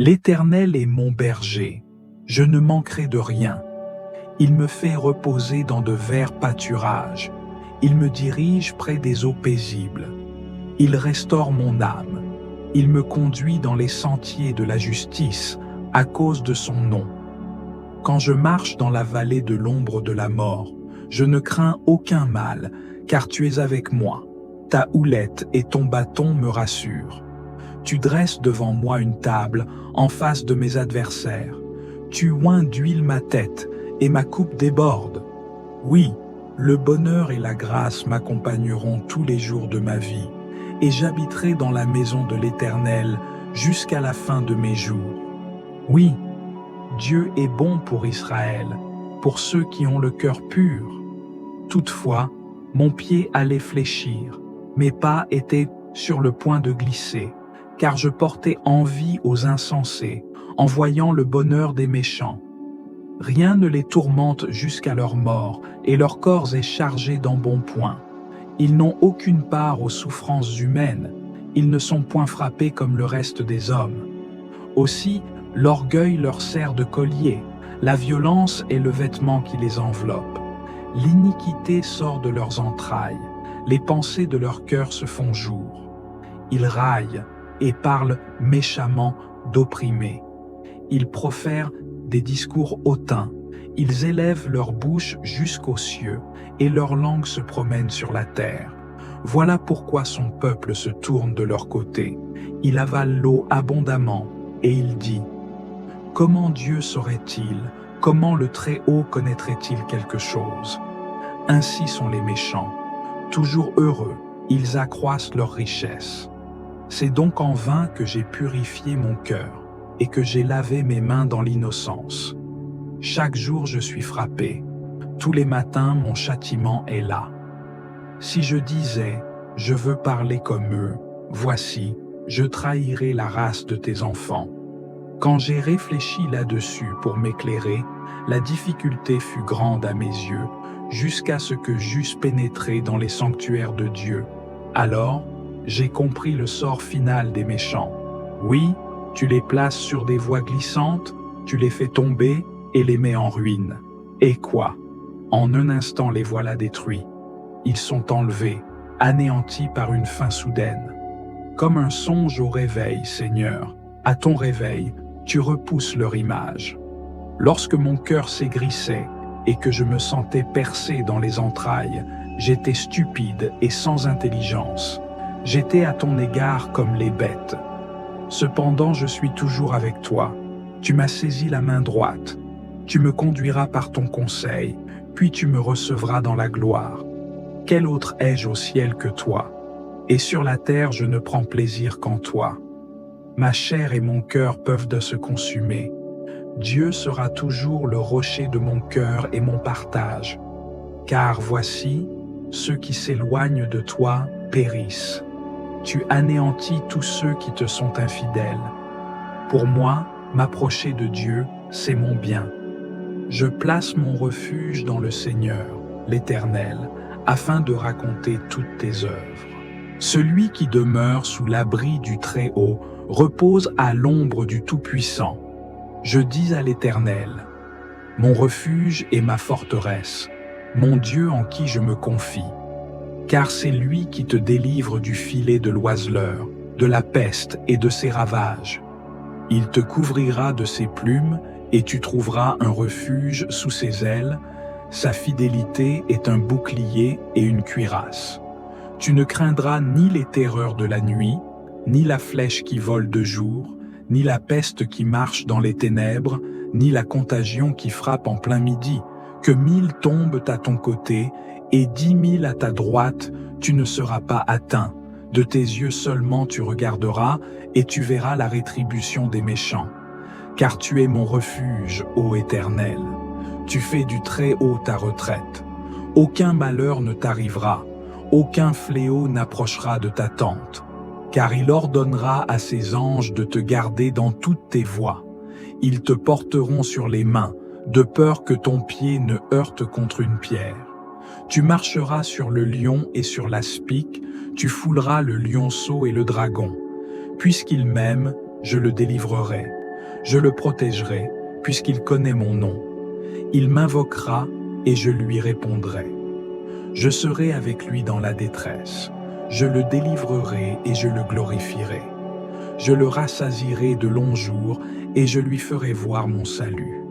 L'Éternel est mon berger, je ne manquerai de rien. Il me fait reposer dans de verts pâturages, il me dirige près des eaux paisibles. Il restaure mon âme, il me conduit dans les sentiers de la justice à cause de son nom. Quand je marche dans la vallée de l'ombre de la mort, je ne crains aucun mal, car tu es avec moi. Ta houlette et ton bâton me rassurent. Tu dresses devant moi une table en face de mes adversaires. Tu oins d'huile ma tête et ma coupe déborde. Oui, le bonheur et la grâce m'accompagneront tous les jours de ma vie, et j'habiterai dans la maison de l'Éternel jusqu'à la fin de mes jours. Oui, Dieu est bon pour Israël, pour ceux qui ont le cœur pur. Toutefois, mon pied allait fléchir, mes pas étaient sur le point de glisser, car je portais envie aux insensés, en voyant le bonheur des méchants. Rien ne les tourmente jusqu'à leur mort, et leur corps est chargé d'embonpoint. Ils n'ont aucune part aux souffrances humaines, ils ne sont point frappés comme le reste des hommes. Aussi, l'orgueil leur sert de collier, la violence est le vêtement qui les enveloppe. L'iniquité sort de leurs entrailles, les pensées de leur cœur se font jour. Ils raillent et parlent méchamment d'opprimés. Ils profèrent des discours hautains, ils élèvent leur bouche jusqu'aux cieux et leur langue se promène sur la terre. Voilà pourquoi son peuple se tourne de leur côté. Il avale l'eau abondamment et il dit: comment Dieu saurait-il? Comment le Très-Haut connaîtrait-il quelque chose? Ainsi sont les méchants. Toujours heureux, ils accroissent leur richesse. C'est donc en vain que j'ai purifié mon cœur et que j'ai lavé mes mains dans l'innocence. Chaque jour je suis frappé. Tous les matins mon châtiment est là. Si je disais, je veux parler comme eux, voici, je trahirais la race de tes enfants. Quand j'ai réfléchi là-dessus pour m'éclairer, la difficulté fut grande à mes yeux, jusqu'à ce que j'eusse pénétré dans les sanctuaires de Dieu. Alors, j'ai compris le sort final des méchants. Oui, tu les places sur des voies glissantes, tu les fais tomber et les mets en ruine. Et quoi? En un instant les voilà détruits. Ils sont enlevés, anéantis par une fin soudaine. Comme un songe au réveil, Seigneur, à ton réveil, tu repousses leur image. Lorsque mon cœur s'aigrissait et que je me sentais percé dans les entrailles, j'étais stupide et sans intelligence. J'étais à ton égard comme les bêtes. Cependant, je suis toujours avec toi. Tu m'as saisi la main droite. Tu me conduiras par ton conseil, puis tu me recevras dans la gloire. Quel autre ai-je au ciel que toi? Et sur la terre, je ne prends plaisir qu'en toi. Ma chair et mon cœur peuvent se consumer. Dieu sera toujours le rocher de mon cœur et mon partage. Car voici, ceux qui s'éloignent de toi périssent. Tu anéantis tous ceux qui te sont infidèles. Pour moi, m'approcher de Dieu, c'est mon bien. Je place mon refuge dans le Seigneur, l'Éternel, afin de raconter toutes tes œuvres. Celui qui demeure sous l'abri du Très-Haut repose à l'ombre du Tout-Puissant. Je dis à l'Éternel, mon refuge et ma forteresse, mon Dieu en qui je me confie. Car c'est lui qui te délivre du filet de l'oiseleur, de la peste et de ses ravages. Il te couvrira de ses plumes et tu trouveras un refuge sous ses ailes. Sa fidélité est un bouclier et une cuirasse. Tu ne craindras ni les terreurs de la nuit, ni la flèche qui vole de jour, ni la peste qui marche dans les ténèbres, ni la contagion qui frappe en plein midi. Que 1000 tombent à ton côté et 10 000 à ta droite, tu ne seras pas atteint. De tes yeux seulement tu regarderas et tu verras la rétribution des méchants. Car tu es mon refuge, ô Éternel. Tu fais du Très-Haut ta retraite. Aucun malheur ne t'arrivera, aucun fléau n'approchera de ta tente. Car il ordonnera à ses anges de te garder dans toutes tes voies. Ils te porteront sur les mains, de peur que ton pied ne heurte contre une pierre. Tu marcheras sur le lion et sur l'aspic, tu fouleras le lionceau et le dragon. Puisqu'il m'aime, je le délivrerai. Je le protégerai, puisqu'il connaît mon nom. Il m'invoquera et je lui répondrai. Je serai avec lui dans la détresse. Je le délivrerai et je le glorifierai. Je le rassasierai de longs jours et je lui ferai voir mon salut.